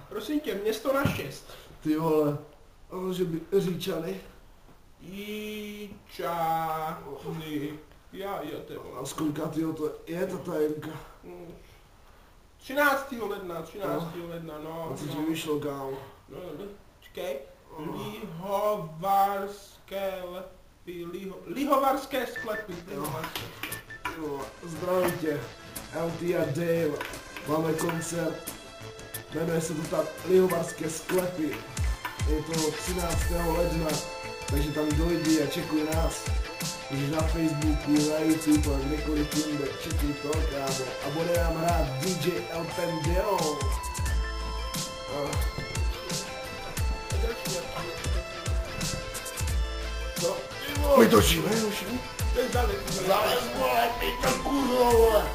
Prosím tě, město na 6. Ty vole, ale že by Říčany. Jíčany. Já, ty vole. A z kolika tyho to je ta tajenka? 13. ledna, 13. ledna, no. A co ti vyšlo, kámo? No, čekej. Lihovarské lepy, lihovarské sklepy. Zdravím tě, LT a Dale. Máme koncert. Jmenuje se to tak Lihovarské sklepy. Je to 13. ledna, takže tam dojdi a čekuj nás. Můžeš na Facebooku, na YouTube a kdekoliv jinde, čekuj to, kámo. A bude nám hrát DJ El Pendejo. Co? My točíme, už? Zalez, vole, ty to kurvo, vole.